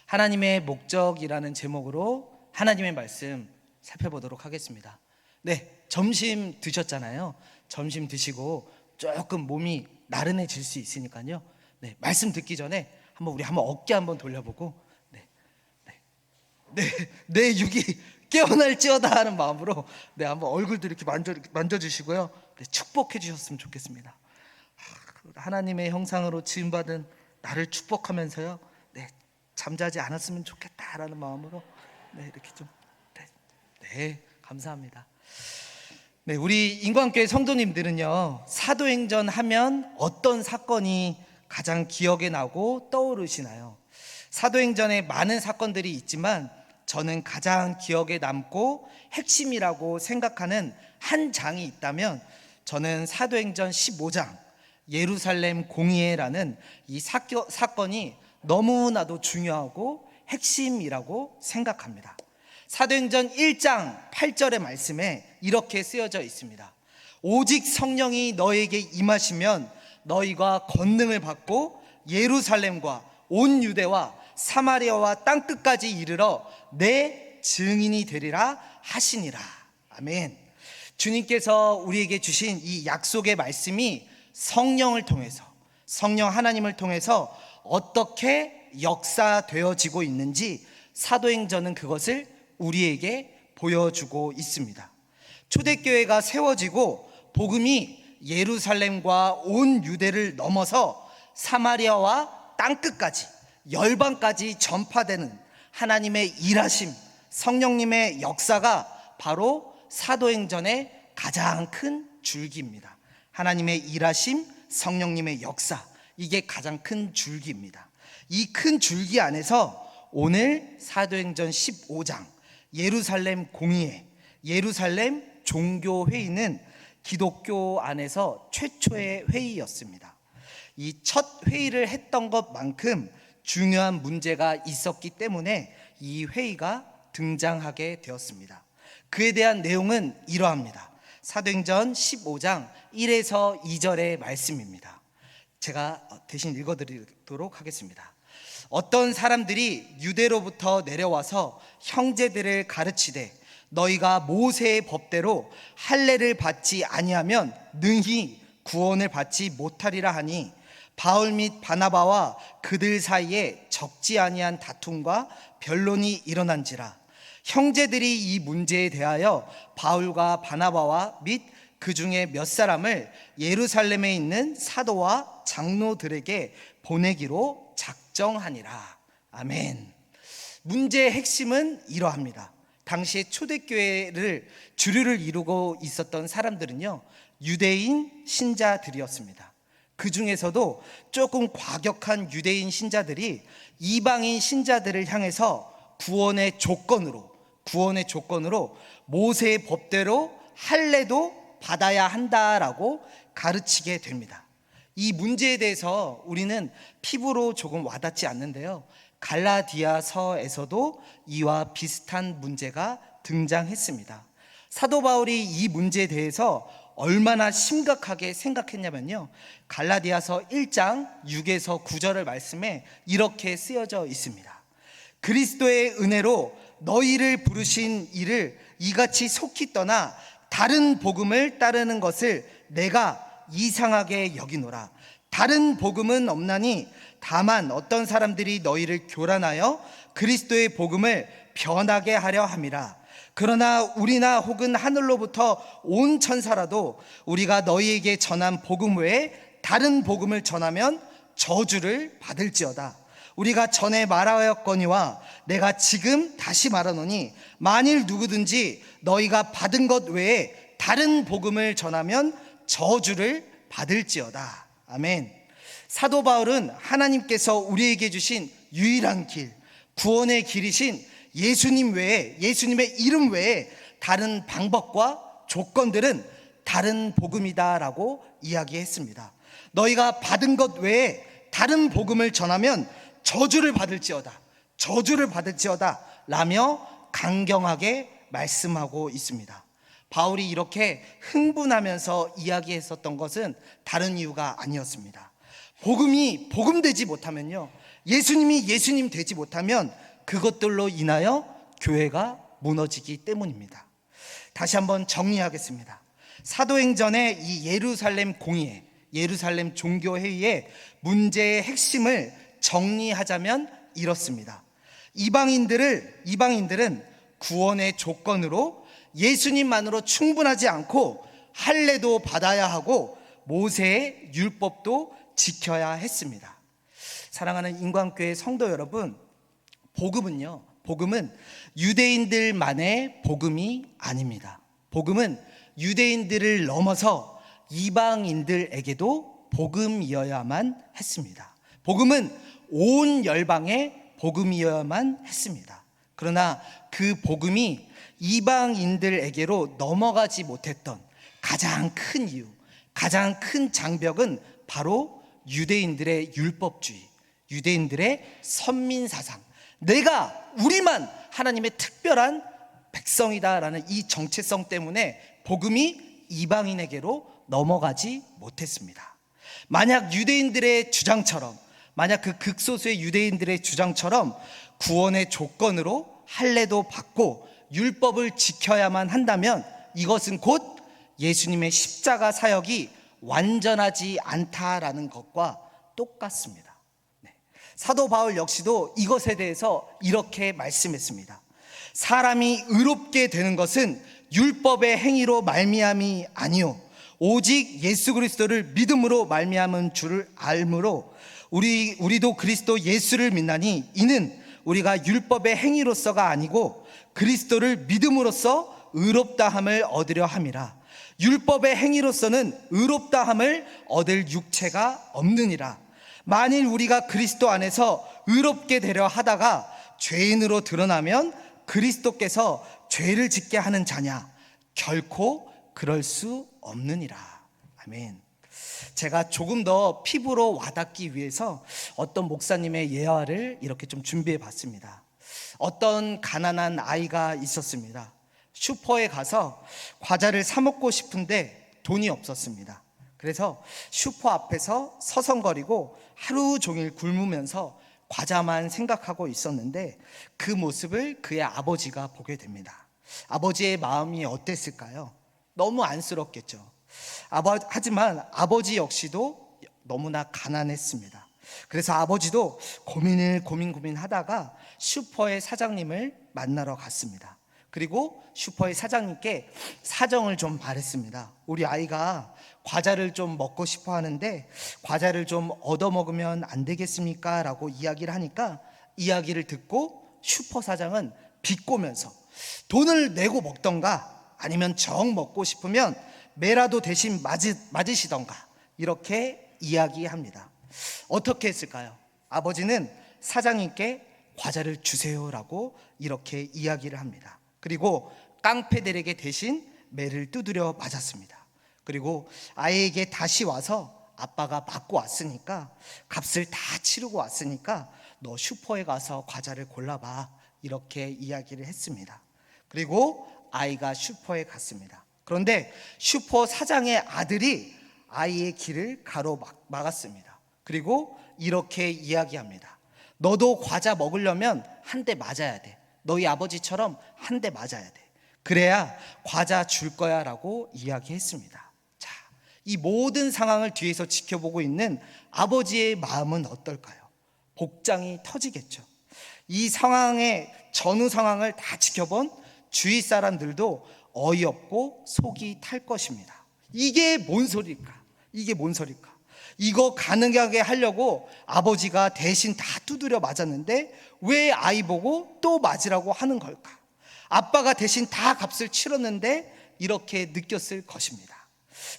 하나님의 목적이라는 제목으로 하나님의 말씀 살펴보도록 하겠습니다. 네, 점심 드셨잖아요. 점심 드시고 조금 몸이 나른해질 수 있으니까요. 네, 말씀 듣기 전에 우리 한번 어깨 한번 돌려보고 내 육이 깨어날지어다 하는 마음으로 한번 얼굴도 이렇게 만져주시고요. 축복해 주셨으면 좋겠습니다. 하나님의 형상으로 지음받은 나를 축복하면서요, 잠자지 않았으면 좋겠다라는 마음으로 이렇게 좀 감사합니다. 우리 인광교회 성도님들은요, 사도행전 하면 어떤 사건이 가장 기억에 나고 떠오르시나요? 사도행전에 많은 사건들이 있지만 저는 가장 기억에 남고 핵심이라고 생각하는 한 장이 있다면 저는 사도행전 15장 예루살렘 공의회라는 이 사건이 너무나도 중요하고 핵심이라고 생각합니다. 사도행전 1장 8절의 말씀에 이렇게 쓰여져 있습니다. 오직 성령이 너에게 임하시면 너희가 권능을 받고 예루살렘과 온 유대와 사마리아와 땅끝까지 이르러 내 증인이 되리라 하시니라. 아멘. 주님께서 우리에게 주신 이 약속의 말씀이 성령을 통해서, 성령 하나님을 통해서 어떻게 역사되어지고 있는지 사도행전은 그것을 우리에게 보여주고 있습니다. 초대교회가 세워지고 복음이 예루살렘과 온 유대를 넘어서 사마리아와 땅끝까지 열방까지 전파되는 하나님의 일하심, 성령님의 역사가 바로 사도행전의 가장 큰 줄기입니다. 하나님의 일하심, 성령님의 역사, 이게 가장 큰 줄기입니다. 이 큰 줄기 안에서 오늘 사도행전 15장 예루살렘 공의회, 예루살렘 종교회의는 기독교 안에서 최초의 회의였습니다. 이 첫 회의를 했던 것만큼 중요한 문제가 있었기 때문에 이 회의가 등장하게 되었습니다. 그에 대한 내용은 이러합니다. 사도행전 15장 1에서 2절의 말씀입니다. 제가 대신 읽어드리도록 하겠습니다. 어떤 사람들이 유대로부터 내려와서 형제들을 가르치되 너희가 모세의 법대로 할례를 받지 아니하면 능히 구원을 받지 못하리라 하니 바울 및 바나바와 그들 사이에 적지 아니한 다툼과 변론이 일어난지라. 형제들이 이 문제에 대하여 바울과 바나바와 및 그 중에 몇 사람을 예루살렘에 있는 사도와 장로들에게 보내기로 작정하니라. 아멘. 문제의 핵심은 이러합니다. 당시에 초대교회를 주류를 이루고 있었던 사람들은요, 유대인 신자들이었습니다. 그 중에서도 조금 과격한 유대인 신자들이 이방인 신자들을 향해서 구원의 조건으로 모세의 법대로 할례도 받아야 한다라고 가르치게 됩니다. 이 문제에 대해서 우리는 피부로 조금 와닿지 않는데요, 갈라디아서에서도 이와 비슷한 문제가 등장했습니다. 사도 바울이 이 문제에 대해서 얼마나 심각하게 생각했냐면요, 갈라디아서 1장 6에서 9절의 말씀에 이렇게 쓰여져 있습니다. 그리스도의 은혜로 너희를 부르신 이를 이같이 속히 떠나 다른 복음을 따르는 것을 내가 이상하게 여기노라. 다른 복음은 없나니 다만 어떤 사람들이 너희를 교란하여 그리스도의 복음을 변하게 하려 함이라. 그러나 우리나 혹은 하늘로부터 온 천사라도 우리가 너희에게 전한 복음 외에 다른 복음을 전하면 저주를 받을지어다. 우리가 전에 말하였거니와 내가 지금 다시 말하노니 만일 누구든지 너희가 받은 것 외에 다른 복음을 전하면 저주를 받을지어다. 아멘. 사도 바울은 하나님께서 우리에게 주신 유일한 길, 구원의 길이신 예수님 외에, 예수님의 이름 외에 다른 방법과 조건들은 다른 복음이다라고 이야기했습니다. 너희가 받은 것 외에 다른 복음을 전하면 저주를 받을지어다 라며 강경하게 말씀하고 있습니다. 바울이 이렇게 흥분하면서 이야기했었던 것은 다른 이유가 아니었습니다. 복음이 복음되지 못하면요, 예수님이 예수님 되지 못하면 그것들로 인하여 교회가 무너지기 때문입니다. 다시 한번 정리하겠습니다. 사도행전의 이 예루살렘 공의회, 예루살렘 종교회의의 문제의 핵심을 정리하자면 이렇습니다. 이방인들은 구원의 조건으로 예수님만으로 충분하지 않고 할례도 받아야 하고 모세의 율법도 지켜야 했습니다. 사랑하는 인광교회 성도 여러분, 복음은 유대인들만의 복음이 아닙니다. 복음은 유대인들을 넘어서 이방인들에게도 복음이어야만 했습니다. 복음은 온 열방의 복음이어야만 했습니다. 그러나 그 복음이 이방인들에게로 넘어가지 못했던 가장 큰 이유, 가장 큰 장벽은 바로 유대인들의 율법주의, 유대인들의 선민사상, 우리만 하나님의 특별한 백성이다라는 이 정체성 때문에 복음이 이방인에게로 넘어가지 못했습니다. 만약 유대인들의 주장처럼, 만약 그 극소수의 유대인들의 주장처럼 구원의 조건으로 할례도 받고 율법을 지켜야만 한다면 이것은 곧 예수님의 십자가 사역이 완전하지 않다라는 것과 똑같습니다. 사도 바울 역시도 이것에 대해서 이렇게 말씀했습니다. 사람이 의롭게 되는 것은 율법의 행위로 말미암이 아니요 오직 예수 그리스도를 믿음으로 말미암은 줄을 알므로 우리도 그리스도 예수를 믿나니 이는 우리가 율법의 행위로서가 아니고 그리스도를 믿음으로써 의롭다함을 얻으려 함이라. 율법의 행위로서는 의롭다함을 얻을 육체가 없느니라. 만일 우리가 그리스도 안에서 의롭게 되려 하다가 죄인으로 드러나면 그리스도께서 죄를 짓게 하는 자냐? 결코 그럴 수 없느니라. 아멘. 제가 조금 더 피부로 와닿기 위해서 어떤 목사님의 예화를 이렇게 좀 준비해 봤습니다. 어떤 가난한 아이가 있었습니다. 슈퍼에 가서 과자를 사 먹고 싶은데 돈이 없었습니다. 그래서 슈퍼 앞에서 서성거리고 하루 종일 굶으면서 과자만 생각하고 있었는데 그 모습을 그의 아버지가 보게 됩니다. 아버지의 마음이 어땠을까요? 너무 안쓰럽겠죠. 하지만 아버지 역시도 너무나 가난했습니다. 그래서 아버지도 고민하다가 슈퍼의 사장님을 만나러 갔습니다. 그리고 슈퍼의 사장님께 사정을 좀 말했습니다. 우리 아이가 과자를 좀 먹고 싶어 하는데 과자를 좀 얻어 먹으면 안 되겠습니까? 라고 이야기를 하니까 이야기를 듣고 슈퍼 사장은 비꼬면서 돈을 내고 먹던가 아니면 정 먹고 싶으면 매라도 대신 맞으시던가 이렇게 이야기합니다. 어떻게 했을까요? 아버지는 사장님께 과자를 주세요라고 이렇게 이야기를 합니다. 그리고 깡패들에게 대신 매를 두드려 맞았습니다. 그리고 아이에게 다시 와서 아빠가 받고 왔으니까 값을 다 치르고 왔으니까 너 슈퍼에 가서 과자를 골라봐 이렇게 이야기를 했습니다. 그리고 아이가 슈퍼에 갔습니다. 그런데 슈퍼 사장의 아들이 아이의 길을 가로막았습니다. 그리고 이렇게 이야기합니다. 너도 과자 먹으려면 한 대 맞아야 돼. 너희 아버지처럼 한 대 맞아야 돼. 그래야 과자 줄 거야 라고 이야기했습니다. 자, 이 모든 상황을 뒤에서 지켜보고 있는 아버지의 마음은 어떨까요? 복장이 터지겠죠. 이 상황의 전후 상황을 다 지켜본 주위 사람들도 어이없고 속이 탈 것입니다. 이게 뭔 소리일까? 이거 가능하게 하려고 아버지가 대신 다 두드려 맞았는데 왜 아이 보고 또 맞으라고 하는 걸까? 아빠가 대신 다 값을 치렀는데 이렇게 느꼈을 것입니다.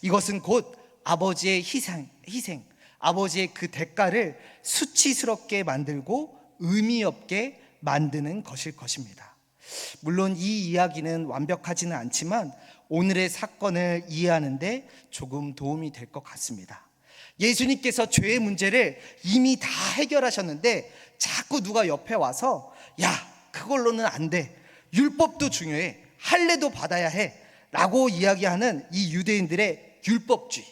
이것은 곧 아버지의 희생, 아버지의 그 대가를 수치스럽게 만들고 의미 없게 만드는 것일 것입니다. 물론 이 이야기는 완벽하지는 않지만 오늘의 사건을 이해하는 데 조금 도움이 될 것 같습니다. 예수님께서 죄의 문제를 이미 다 해결하셨는데 자꾸 누가 옆에 와서 야, 그걸로는 안 돼. 율법도 중요해. 할례도 받아야 해. 라고 이야기하는 이 유대인들의 율법주의.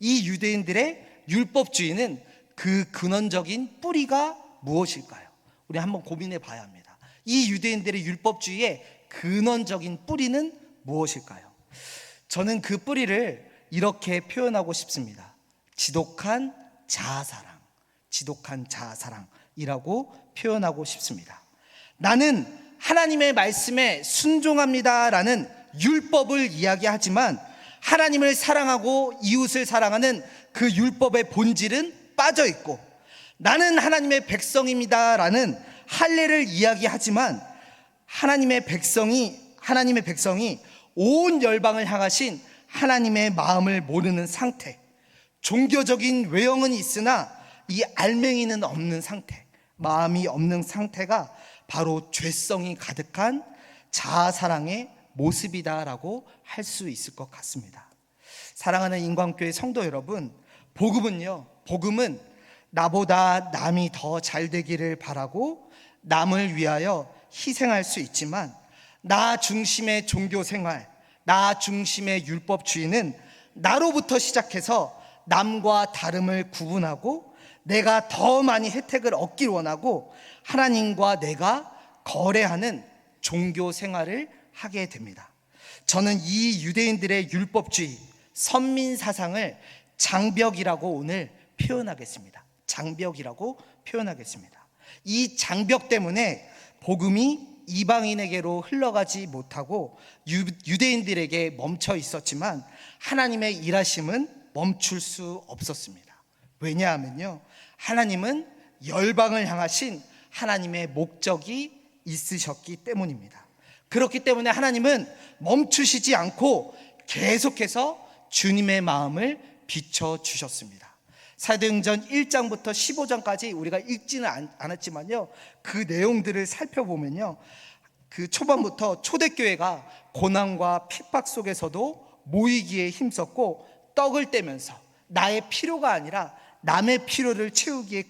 이 유대인들의 율법주의는 그 근원적인 뿌리가 무엇일까요? 우리 한번 고민해 봐야 합니다. 이 유대인들의 율법주의의 근원적인 뿌리는 무엇일까요? 저는 그 뿌리를 이렇게 표현하고 싶습니다. 지독한 자아사랑, 지독한 자아사랑이라고 표현하고 싶습니다. 나는 하나님의 말씀에 순종합니다라는 율법을 이야기하지만 하나님을 사랑하고 이웃을 사랑하는 그 율법의 본질은 빠져 있고, 나는 하나님의 백성입니다라는 할례를 이야기하지만 하나님의 백성이 온 열방을 향하신 하나님의 마음을 모르는 상태, 종교적인 외형은 있으나 이 알맹이는 없는 상태, 마음이 없는 상태가 바로 죄성이 가득한 자아사랑의 모습이다라고 할 수 있을 것 같습니다. 사랑하는 인광교회 성도 여러분, 복음은 나보다 남이 더 잘 되기를 바라고 남을 위하여 희생할 수 있지만, 나 중심의 종교생활, 나 중심의 율법주의는 나로부터 시작해서 남과 다름을 구분하고 내가 더 많이 혜택을 얻길 원하고 하나님과 내가 거래하는 종교생활을 하게 됩니다. 저는 이 유대인들의 율법주의, 선민사상을 장벽이라고 오늘 표현하겠습니다. 장벽이라고 표현하겠습니다. 이 장벽 때문에 복음이 이방인에게로 흘러가지 못하고 유대인들에게 멈춰 있었지만 하나님의 일하심은 멈출 수 없었습니다. 왜냐하면요, 하나님은 열방을 향하신 하나님의 목적이 있으셨기 때문입니다. 그렇기 때문에 하나님은 멈추시지 않고 계속해서 주님의 마음을 비춰주셨습니다. 사도행전 1장부터 15장까지 우리가 읽지는 않았지만요, 그 내용들을 살펴보면요, 그 초반부터 초대교회가 고난과 핍박 속에서도 모이기에 힘썼고 떡을 떼면서 나의 필요가 아니라 남의 필요를 채우기에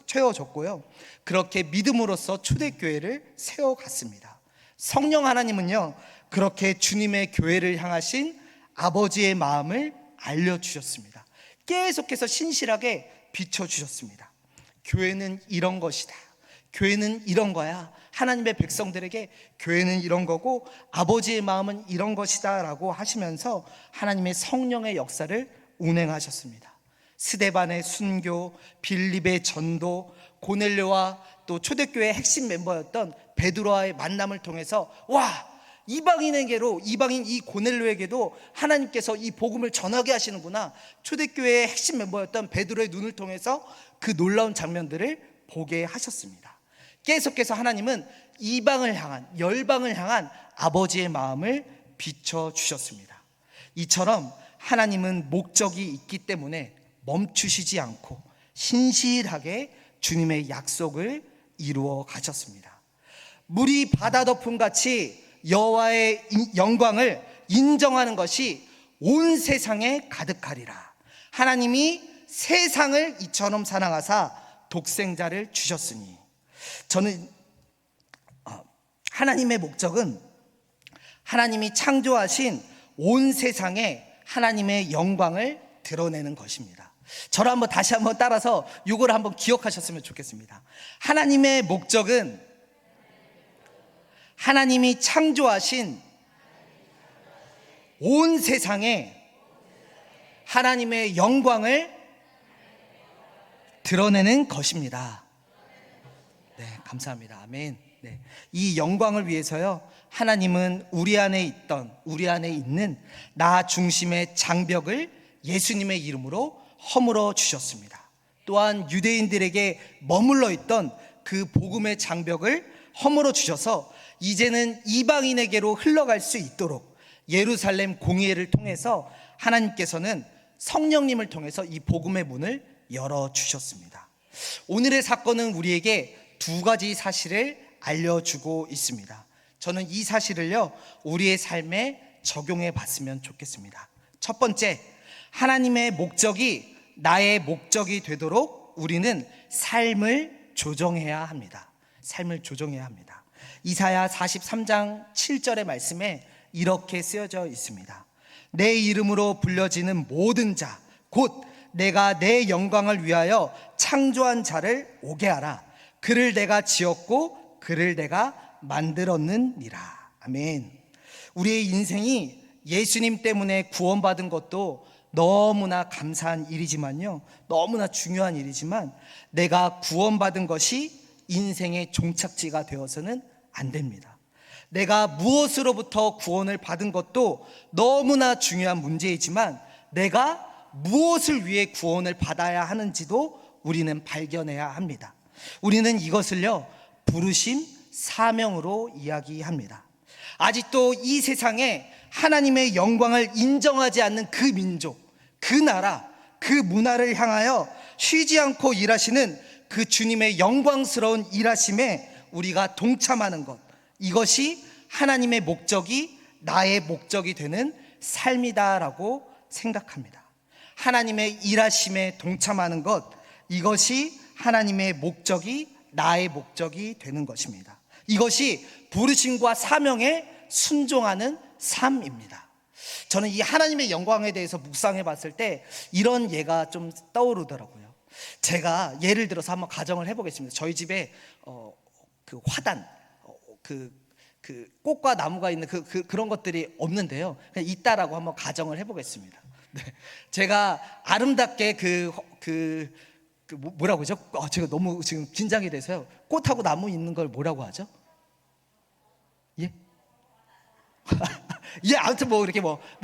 채워줬고요, 그렇게 믿음으로써 초대교회를 세워갔습니다. 성령 하나님은요, 그렇게 주님의 교회를 향하신 아버지의 마음을 알려주셨습니다. 계속해서 신실하게 비춰주셨습니다. 교회는 이런 것이다, 교회는 이런 거야, 하나님의 백성들에게 교회는 이런 거고 아버지의 마음은 이런 것이다 라고 하시면서 하나님의 성령의 역사를 운행하셨습니다. 스데반의 순교, 빌립의 전도, 고넬료와 또 초대교회의 핵심 멤버였던 베드로와의 만남을 통해서 이방인 이 고넬료에게도 하나님께서 이 복음을 전하게 하시는구나, 초대교회의 핵심 멤버였던 베드로의 눈을 통해서 그 놀라운 장면들을 보게 하셨습니다. 계속해서 하나님은 이방을 향한, 열방을 향한 아버지의 마음을 비춰주셨습니다. 이처럼 하나님은 목적이 있기 때문에 멈추시지 않고 신실하게 주님의 약속을 이루어 가셨습니다. 물이 바다 덮음 같이 여호와의 영광을 인정하는 것이 온 세상에 가득하리라. 하나님이 세상을 이처럼 사랑하사 독생자를 주셨으니, 저는 하나님의 목적은 하나님이 창조하신 온 세상에 하나님의 영광을 드러내는 것입니다. 저를 다시 한번 따라서 이걸 한번 기억하셨으면 좋겠습니다. 하나님의 목적은 하나님이 창조하신 온 세상에 하나님의 영광을 드러내는 것입니다. 네, 감사합니다. 아멘. 네, 이 영광을 위해서요, 하나님은 우리 안에 있는 나 중심의 장벽을 예수님의 이름으로 허물어 주셨습니다. 또한 유대인들에게 머물러 있던 그 복음의 장벽을 허물어 주셔서 이제는 이방인에게로 흘러갈 수 있도록 예루살렘 공의회를 통해서 하나님께서는 성령님을 통해서 이 복음의 문을 열어주셨습니다. 오늘의 사건은 우리에게 두 가지 사실을 알려주고 있습니다. 저는 이 사실을요, 우리의 삶에 적용해 봤으면 좋겠습니다. 첫 번째, 하나님의 목적이 나의 목적이 되도록 우리는 삶을 조정해야 합니다. 삶을 조정해야 합니다. 이사야 43장 7절의 말씀에 이렇게 쓰여져 있습니다. 내 이름으로 불려지는 모든 자, 곧 내가 내 영광을 위하여 창조한 자를 오게 하라. 그를 내가 지었고 그를 내가 만들었느니라. 아멘. 우리의 인생이 예수님 때문에 구원받은 것도 너무나 감사한 일이지만요, 너무나 중요한 일이지만 내가 구원받은 것이 인생의 종착지가 되어서는 안 됩니다. 내가 무엇으로부터 구원을 받은 것도 너무나 중요한 문제이지만 내가 무엇을 위해 구원을 받아야 하는지도 우리는 발견해야 합니다. 우리는 이것을요, 부르심, 사명으로 이야기합니다. 아직도 이 세상에 하나님의 영광을 인정하지 않는 그 민족, 그 나라, 그 문화를 향하여 쉬지 않고 일하시는 그 주님의 영광스러운 일하심에 우리가 동참하는 것, 이것이 하나님의 목적이 나의 목적이 되는 삶이다라고 생각합니다. 하나님의 일하심에 동참하는 것, 이것이 하나님의 목적이 나의 목적이 되는 것입니다. 이것이 부르심과 사명에 순종하는 삶입니다. 저는 이 하나님의 영광에 대해서 묵상해 봤을 때 이런 예가 좀 떠오르더라고요. 제가 예를 들어서 한번 가정을 해보겠습니다. 저희 집에 그 화단, 그 꽃과 나무가 있는 그런 것들이 없는데요, 그냥 있다라고 한번 가정을 해보겠습니다. 네. 제가 아름답게 뭐라고 하죠? 제가 너무 지금 긴장이 돼서요. 꽃하고 나무 있는 걸 뭐라고 하죠? 예? 예, 아무튼 이렇게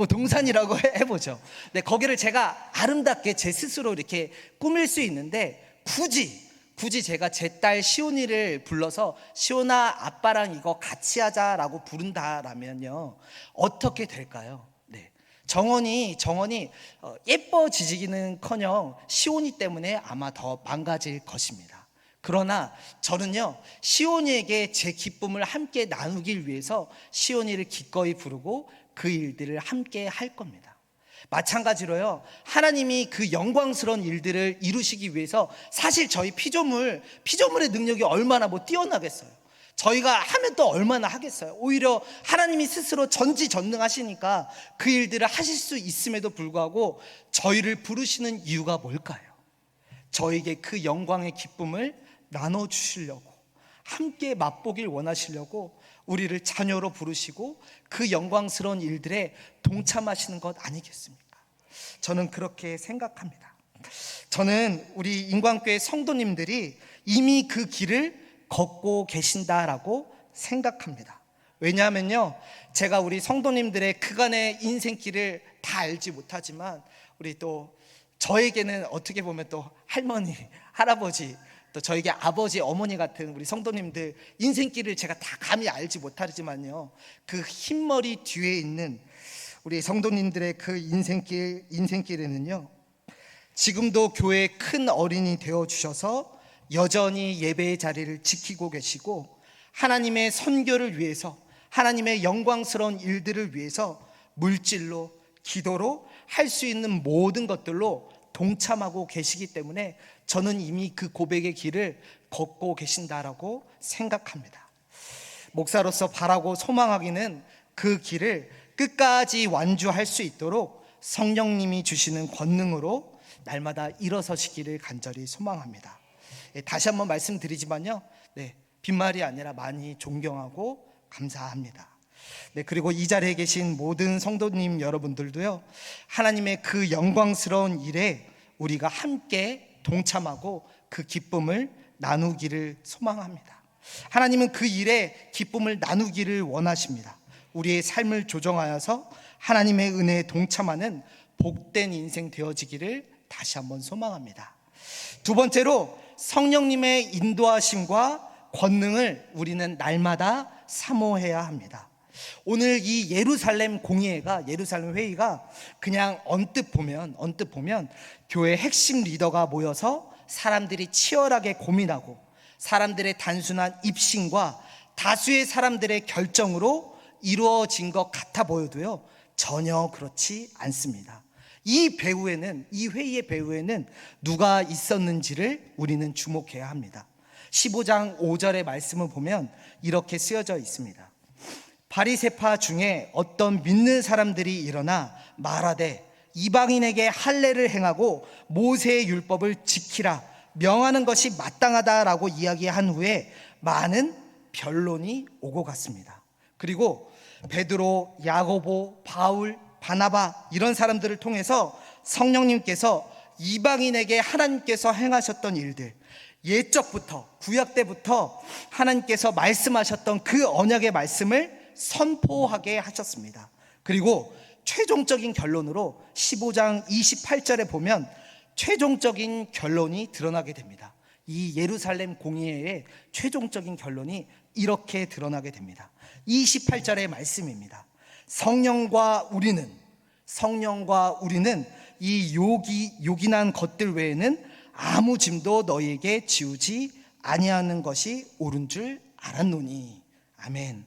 동산이라고 해보죠. 네, 거기를 제가 아름답게 제 스스로 이렇게 꾸밀 수 있는데 굳이 제가 제 딸 시온이를 불러서 시온아, 아빠랑 이거 같이 하자라고 부른다라면요, 어떻게 될까요? 네, 정원이 예뻐지기는커녕 시온이 때문에 아마 더 망가질 것입니다. 그러나 저는요, 시온이에게 제 기쁨을 함께 나누길 위해서 시온이를 기꺼이 부르고 그 일들을 함께 할 겁니다. 마찬가지로요, 하나님이 그 영광스러운 일들을 이루시기 위해서 사실 저희 피조물의 능력이 얼마나 뛰어나겠어요. 저희가 하면 또 얼마나 하겠어요. 오히려 하나님이 스스로 전지전능하시니까 그 일들을 하실 수 있음에도 불구하고 저희를 부르시는 이유가 뭘까요? 저에게 그 영광의 기쁨을 나눠주시려고, 함께 맛보길 원하시려고 우리를 자녀로 부르시고 그 영광스러운 일들에 동참하시는 것 아니겠습니까? 저는 그렇게 생각합니다. 저는 우리 인광교회 성도님들이 이미 그 길을 걷고 계신다라고 생각합니다. 왜냐하면요, 제가 우리 성도님들의 그간의 인생길을 다 알지 못하지만 우리 또 저에게는 어떻게 보면 또 할머니, 할아버지, 또 저에게 아버지, 어머니 같은 우리 성도님들 인생길을 제가 다 감히 알지 못하지만요, 그 흰머리 뒤에 있는 우리 성도님들의 그 인생길에는요, 지금도 교회의 큰 어린이 되어주셔서 여전히 예배의 자리를 지키고 계시고 하나님의 선교를 위해서, 하나님의 영광스러운 일들을 위해서 물질로, 기도로 할 수 있는 모든 것들로 동참하고 계시기 때문에 저는 이미 그 고백의 길을 걷고 계신다라고 생각합니다. 목사로서 바라고 소망하기는 그 길을 끝까지 완주할 수 있도록 성령님이 주시는 권능으로 날마다 일어서시기를 간절히 소망합니다. 다시 한번 말씀드리지만요, 빈말이 아니라 많이 존경하고 감사합니다. 그리고 이 자리에 계신 모든 성도님 여러분들도요, 하나님의 그 영광스러운 일에 우리가 함께 동참하고 그 기쁨을 나누기를 소망합니다. 하나님은 그 일에 기쁨을 나누기를 원하십니다. 우리의 삶을 조정하여서 하나님의 은혜에 동참하는 복된 인생 되어지기를 다시 한번 소망합니다. 두 번째로, 성령님의 인도하심과 권능을 우리는 날마다 사모해야 합니다. 오늘 이 예루살렘 회의가 그냥 언뜻 보면 교회 핵심 리더가 모여서 사람들이 치열하게 고민하고 사람들의 단순한 입신과 다수의 사람들의 결정으로 이루어진 것 같아 보여도요, 전혀 그렇지 않습니다. 이 회의의 배후에는 누가 있었는지를 우리는 주목해야 합니다. 15장 5절의 말씀을 보면 이렇게 쓰여져 있습니다. 바리새파 중에 어떤 믿는 사람들이 일어나 말하되 이방인에게 할례를 행하고 모세의 율법을 지키라 명하는 것이 마땅하다라고 이야기한 후에 많은 변론이 오고 갔습니다. 그리고 베드로, 야고보, 바울, 바나바 이런 사람들을 통해서 성령님께서 이방인에게 하나님께서 행하셨던 일들, 옛적부터 구약 때부터 하나님께서 말씀하셨던 그 언약의 말씀을 선포하게 하셨습니다. 그리고 최종적인 결론으로 15장 28절에 보면 최종적인 결론이 드러나게 됩니다. 이 예루살렘 공의회의 최종적인 결론이 이렇게 드러나게 됩니다. 28절의 말씀입니다. 성령과 우리는 이 요긴한 것들 외에는 아무 짐도 너희에게 지우지 아니하는 것이 옳은 줄 알았노니. 아멘.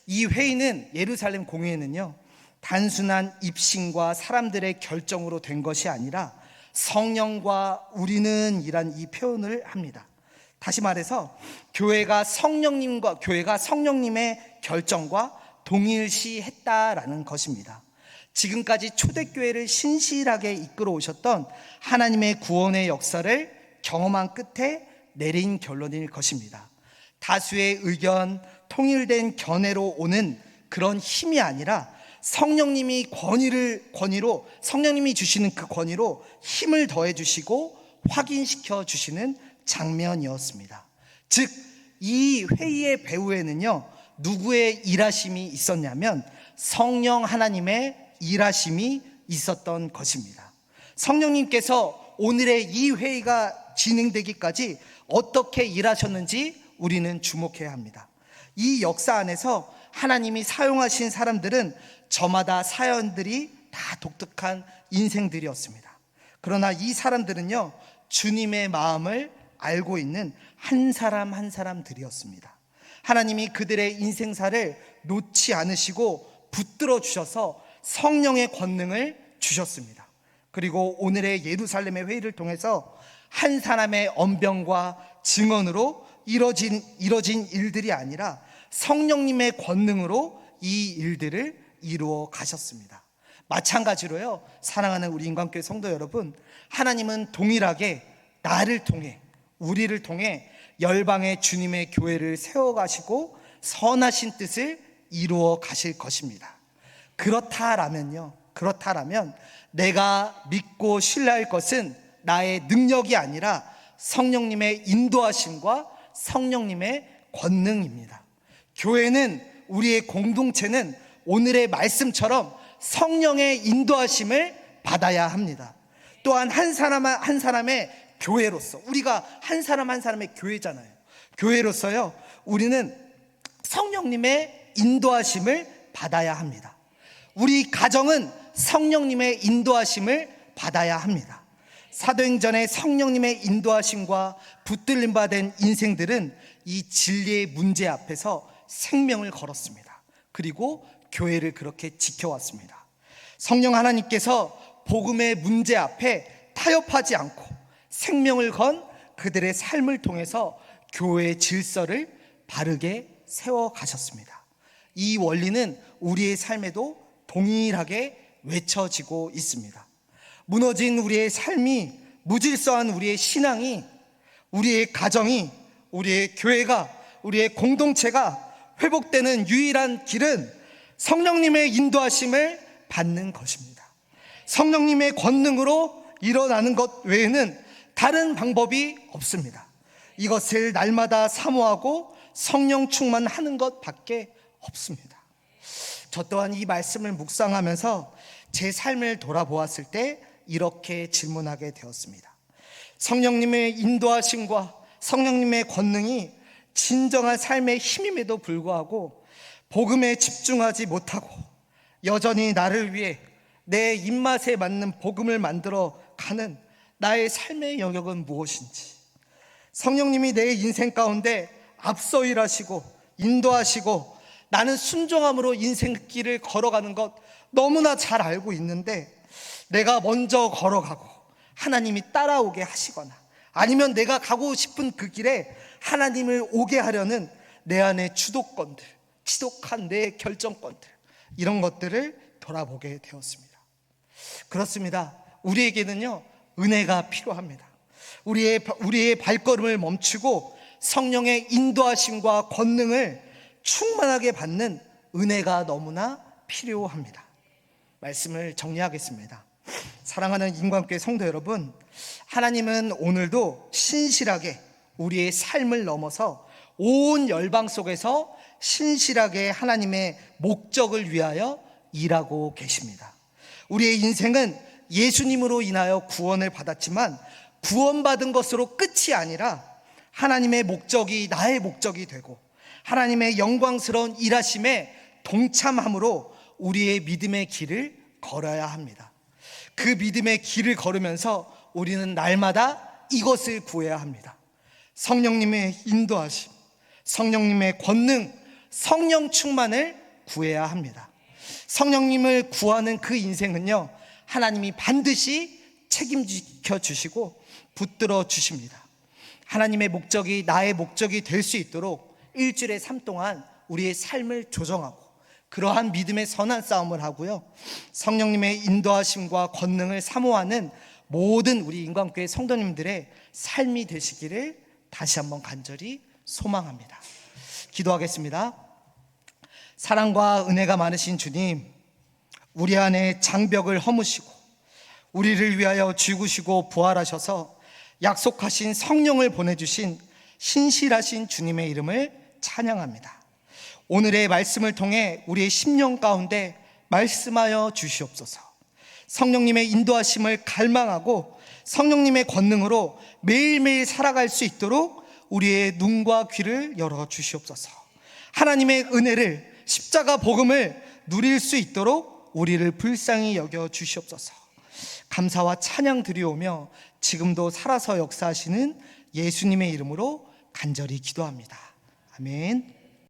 이 회의는, 예루살렘 공회는요, 단순한 입신과 사람들의 결정으로 된 것이 아니라 성령과 우리는 이란 이 표현을 합니다. 다시 말해서 교회가 성령님의 결정과 동일시했다라는 것입니다. 지금까지 초대교회를 신실하게 이끌어 오셨던 하나님의 구원의 역사를 경험한 끝에 내린 결론일 것입니다. 다수의 의견, 통일된 견해로 오는 그런 힘이 아니라 성령님이 성령님이 주시는 그 권위로 힘을 더해 주시고 확인시켜 주시는 장면이었습니다. 즉, 이 회의의 배후에는요, 누구의 일하심이 있었냐면 성령 하나님의 일하심이 있었던 것입니다. 성령님께서 오늘의 이 회의가 진행되기까지 어떻게 일하셨는지 우리는 주목해야 합니다. 이 역사 안에서 하나님이 사용하신 사람들은 저마다 사연들이 다 독특한 인생들이었습니다. 그러나 이 사람들은요, 주님의 마음을 알고 있는 한 사람 한 사람들이었습니다. 하나님이 그들의 인생사를 놓지 않으시고 붙들어 주셔서 성령의 권능을 주셨습니다. 그리고 오늘의 예루살렘의 회의를 통해서 한 사람의 언변과 증언으로 이뤄진 일들이 아니라 성령님의 권능으로 이 일들을 이루어 가셨습니다. 마찬가지로요, 사랑하는 우리 인간교회 성도 여러분, 하나님은 동일하게 나를 통해, 우리를 통해 열방의 주님의 교회를 세워가시고 선하신 뜻을 이루어 가실 것입니다. 그렇다라면 내가 믿고 신뢰할 것은 나의 능력이 아니라 성령님의 인도하심과 성령님의 권능입니다. 교회는, 우리의 공동체는 오늘의 말씀처럼 성령의 인도하심을 받아야 합니다. 또한 한 사람의 교회로서, 우리가 한 사람 한 사람의 교회잖아요. 교회로서요, 우리는 성령님의 인도하심을 받아야 합니다. 우리 가정은 성령님의 인도하심을 받아야 합니다. 사도행전의 성령님의 인도하심과 붙들림 받은 인생들은 이 진리의 문제 앞에서 생명을 걸었습니다. 그리고 교회를 그렇게 지켜왔습니다. 성령 하나님께서 복음의 문제 앞에 타협하지 않고 생명을 건 그들의 삶을 통해서 교회의 질서를 바르게 세워가셨습니다. 이 원리는 우리의 삶에도 동일하게 외쳐지고 있습니다. 무너진 우리의 삶이, 무질서한 우리의 신앙이, 우리의 가정이, 우리의 교회가, 우리의 공동체가 회복되는 유일한 길은 성령님의 인도하심을 받는 것입니다. 성령님의 권능으로 일어나는 것 외에는 다른 방법이 없습니다. 이것을 날마다 사모하고 성령 충만하는 것밖에 없습니다. 저 또한 이 말씀을 묵상하면서 제 삶을 돌아보았을 때 이렇게 질문하게 되었습니다. 성령님의 인도하심과 성령님의 권능이 진정한 삶의 힘임에도 불구하고 복음에 집중하지 못하고 여전히 나를 위해 내 입맛에 맞는 복음을 만들어 가는 나의 삶의 영역은 무엇인지, 성령님이 내 인생 가운데 앞서 일하시고 인도하시고 나는 순종함으로 인생길을 걸어가는 것 너무나 잘 알고 있는데, 내가 먼저 걸어가고 하나님이 따라오게 하시거나 아니면 내가 가고 싶은 그 길에 하나님을 오게 하려는 내 안의 주도권들, 지독한 내 결정권들, 이런 것들을 돌아보게 되었습니다. 그렇습니다. 우리에게는요, 은혜가 필요합니다. 우리의 발걸음을 멈추고 성령의 인도하심과 권능을 충만하게 받는 은혜가 너무나 필요합니다. 말씀을 정리하겠습니다. 사랑하는 인관교회 성도 여러분, 하나님은 오늘도 신실하게 우리의 삶을 넘어서 온 열방 속에서 신실하게 하나님의 목적을 위하여 일하고 계십니다. 우리의 인생은 예수님으로 인하여 구원을 받았지만 구원받은 것으로 끝이 아니라 하나님의 목적이 나의 목적이 되고 하나님의 영광스러운 일하심에 동참함으로 우리의 믿음의 길을 걸어야 합니다. 그 믿음의 길을 걸으면서 우리는 날마다 이것을 구해야 합니다. 성령님의 인도하심, 성령님의 권능, 성령 충만을 구해야 합니다. 성령님을 구하는 그 인생은요, 하나님이 반드시 책임지켜 주시고 붙들어 주십니다. 하나님의 목적이 나의 목적이 될 수 있도록 일주일의 삶 동안 우리의 삶을 조정하고 그러한 믿음의 선한 싸움을 하고요, 성령님의 인도하심과 권능을 사모하는 모든 우리 인관교회 성도님들의 삶이 되시기를 다시 한번 간절히 소망합니다. 기도하겠습니다. 사랑과 은혜가 많으신 주님, 우리 안에 장벽을 허무시고 우리를 위하여 죽으시고 부활하셔서 약속하신 성령을 보내주신 신실하신 주님의 이름을 찬양합니다. 오늘의 말씀을 통해 우리의 심령 가운데 말씀하여 주시옵소서. 성령님의 인도하심을 갈망하고 성령님의 권능으로 매일매일 살아갈 수 있도록 우리의 눈과 귀를 열어 주시옵소서. 하나님의 은혜를, 십자가 복음을 누릴 수 있도록 우리를 불쌍히 여겨 주시옵소서. 감사와 찬양 드리오며 지금도 살아서 역사하시는 예수님의 이름으로 간절히 기도합니다. 아멘.